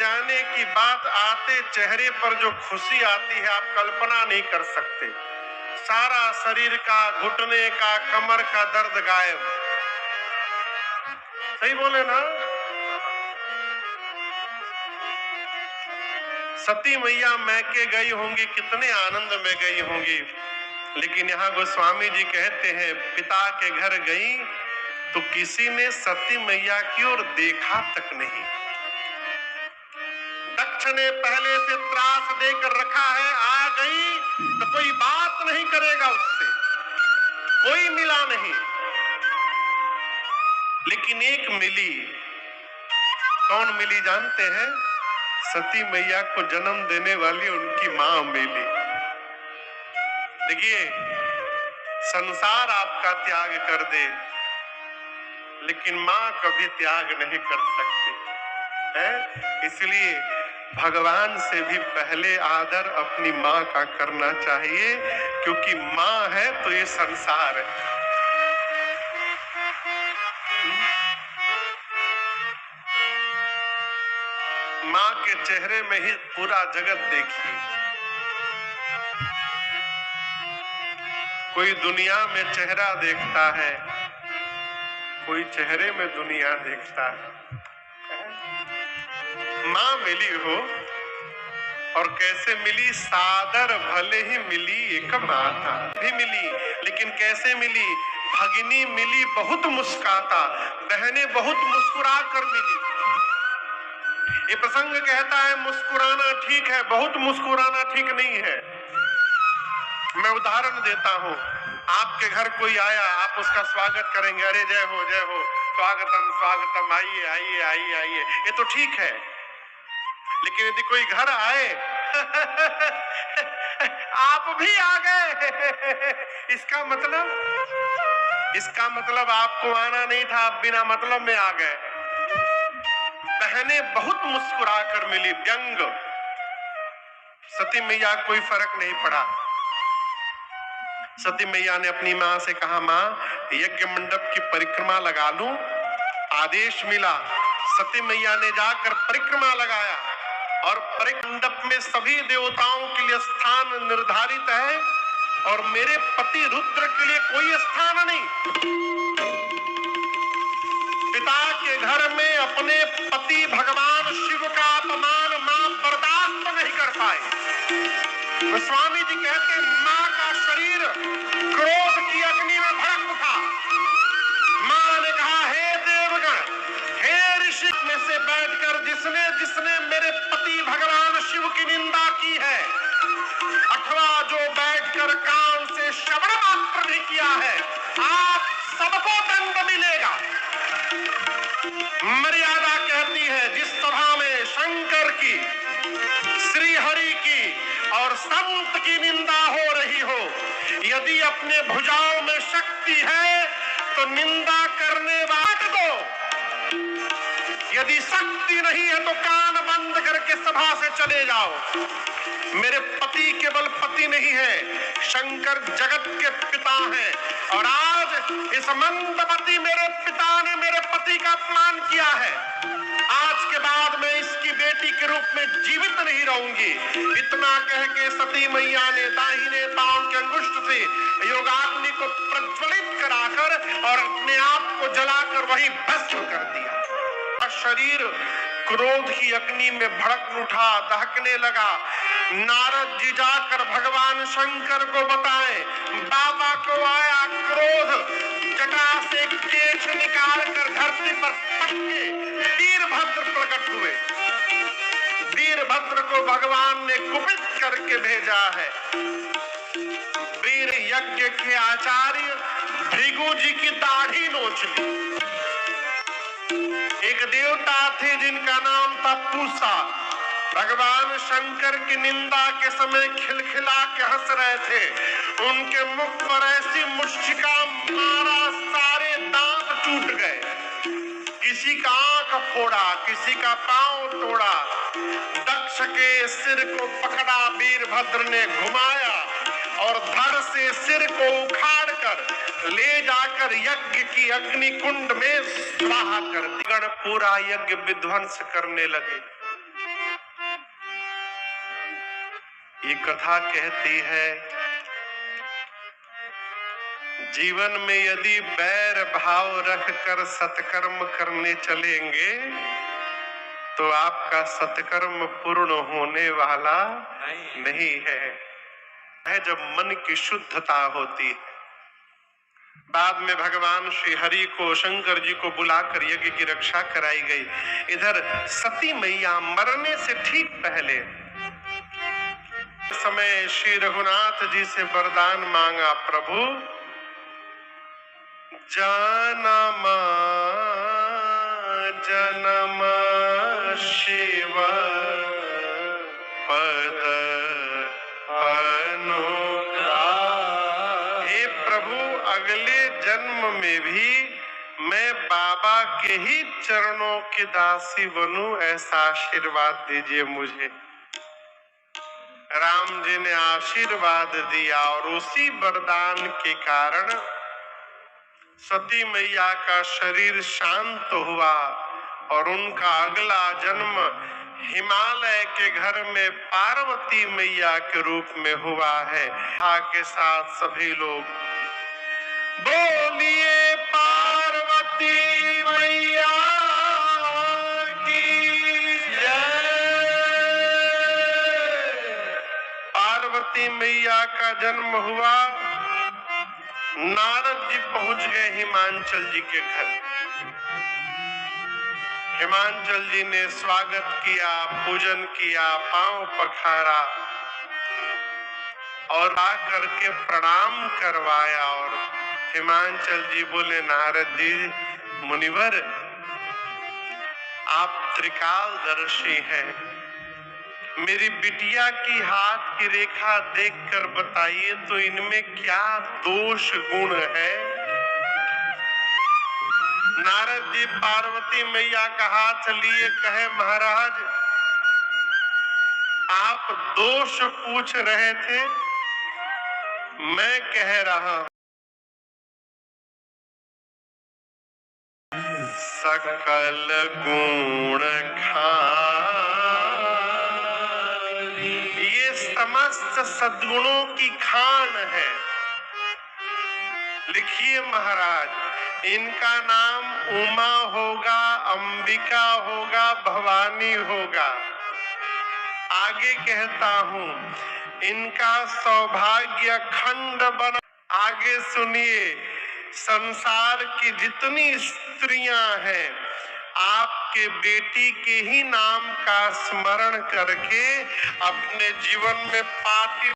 जाने की बात आते चेहरे पर जो खुशी आती है आप कल्पना नहीं कर सकते। सारा शरीर का, घुटने का, कमर का दर्द गायब। सही बोले ना? सती मैया मैके गई होंगी, कितने आनंद में गई होंगी, लेकिन यहाँ गोस्वामी जी कहते हैं पिता के घर गई तो किसी ने सती मैया की ओर देखा तक नहीं। दक्ष ने पहले से त्रास देकर रखा है, आ गई तो कोई बात नहीं करेगा उससे, कोई मिला नहीं। लेकिन एक मिली। कौन मिली जानते हैं? सती मैया को जन्म देने वाली उनकी मां मिली। देखिए, संसार आपका त्याग कर दे लेकिन मां कभी त्याग नहीं कर सकती है। इसलिए भगवान से भी पहले आदर अपनी मां का करना चाहिए, क्योंकि मां है तो ये संसार है। मां के चेहरे में ही पूरा जगत देखिए। कोई दुनिया में चेहरा देखता है, कोई चेहरे में दुनिया देखता है। मां मिली हो और कैसे मिली? सादर भले ही मिली एक माता भी मिली, लेकिन कैसे मिली? भगिनी मिली बहुत मुस्काता, बहनें बहुत मुस्कुरा कर मिली। ये प्रसंग कहता है मुस्कुराना ठीक है, बहुत मुस्कुराना ठीक नहीं है। मैं उदाहरण देता हूँ, आपके घर कोई आया, आप उसका स्वागत करेंगे, अरे जय हो स्वागतम स्वागतम, आइए आइए आइए आइए, ये तो ठीक है। लेकिन यदि कोई घर आए आप भी आ गए इसका मतलब आपको आना नहीं था, आप बिना मतलब में आ गए। बहनें बहुत मुस्कुरा कर मिली, व्यंग। सती मैया कोई फर्क नहीं पड़ा। सती मैया ने अपनी मां से कहा, मां यज्ञ मंडप की परिक्रमा लगा लूं? आदेश मिला। सती मैया ने जाकर परिक्रमा लगाया और परिक्रमा मंडप में सभी देवताओं के लिए स्थान निर्धारित है और मेरे पति रुद्र के लिए कोई स्थान नहीं। पिता के घर में अपने पति भगवान शिव का अपमान मां बर्दाश्त नहीं कर पाए। तो स्वामी जी कहते मां का शरीर क्रोध की अग्नि में भड़क उठा। मां ने कहा, हे देवगण, हे ऋषि में से बैठकर जिसने जिसने मेरे पति भगवान शिव की निंदा की है, अथवा जो बैठकर कान से श्रवण मात्र भी किया है, आप सबको दंड मिलेगा। मर्यादा कहती है जिस सभा में शंकर की, श्री हरि की और संत की निंदा हो रही हो, यदि अपने भुजाओं में शक्ति है तो निंदा करने वाले दो, यदि शक्ति नहीं है तो कान बंद करके सभा से चले जाओ। मेरे पति केवल पति नहीं है, शंकर जगत के पिता हैं और आज इस मंदमती मेरे पिता ने मेरे पति का अपमान किया है। आज के बाद मैं इसकी बेटी के रूप में जीवित नहीं रहूंगी। इतना कह के सती मैया ने दाहिने पांव के अंगुष्ठ से योगाग्नि को प्रज्वलित कराकर और अपने आप को जलाकर वही भस्म कर दिया। शरीर क्रोध की अग्नि में भड़क उठा, दहकने लगा। नारद जी जाकर भगवान शंकर को बताएं, बाबा को आया क्रोध, जटा से केश निकाल कर धरती पर पटके वीरभद्र प्रकट हुए। वीरभद्र को भगवान ने कुपित करके भेजा है। वीर यज्ञ के आचार्य भृगु जी की दाढ़ी नोच ली। एक देवता थे जिनका नाम था पूसा। भगवान शंकर की निंदा के समय खिलखिला के हंस रहे थे। उनके मुख पर ऐसी मुष्टिका मारा, सारे दांत टूट गए। किसी का आंख फोड़ा, किसी का पांव तोड़ा। दक्ष के सिर को पकड़ा वीरभद्र ने घुमाया और धड़ से सिर को उखाड़कर ले जाकर यज्ञ की अग्नि कुंड में स्वाहा कर दिया। पूरा यज्ञ विध्वंस करने लगे। ये कथा कहती है, जीवन में यदि बैर भाव रखकर सत्कर्म करने चलेंगे तो आपका सत्कर्म पूर्ण होने वाला नहीं है जब मन की शुद्धता होती है। बाद में भगवान श्री हरि को, शंकर जी को बुलाकर यज्ञ की रक्षा कराई गई। इधर सती मैया मरने से ठीक पहले समय श्री रघुनाथ जी से वरदान मांगा, प्रभु जन्म जन्म शिव पद अनुराग। हे प्रभु, अगले जन्म में भी मैं बाबा के ही चरणों की दासी बनूं, ऐसा आशीर्वाद दीजिए मुझे। राम जी ने आशीर्वाद दिया और उसी वरदान के कारण सती मैया का शरीर शांत हुआ और उनका अगला जन्म हिमालय के घर में पार्वती मैया के रूप में हुआ है। के साथ सभी लोग बोलिए पार्वती मैया की जय। पार्वती मैया का जन्म हुआ। नारद जी पहुंच गए हिमांचल जी के घर। हिमांचल जी ने स्वागत किया, पूजन किया, पांव पखारा और आकर के प्रणाम करवाया। और हिमांचल जी बोले, नारद जी मुनिवर, आप त्रिकालदर्शी हैं, मेरी बिटिया की हाथ की रेखा देखकर बताइए तो इनमें क्या दोष गुण है। नारद जी पार्वती मैया का हाथ लिए कहे, महाराज आप दोष पूछ रहे थे, मैं कह रहा हूं सकल गुण समस्त सद्गुणों की खान है। लिखिए महाराज, इनका नाम उमा होगा, अंबिका होगा, भवानी होगा। आगे कहता हूं, इनका सौभाग्य खंड बना। आगे सुनिए, संसार की जितनी स्त्रियां हैं, आपके बेटी के ही नाम का स्मरण करके अपने जीवन में पाती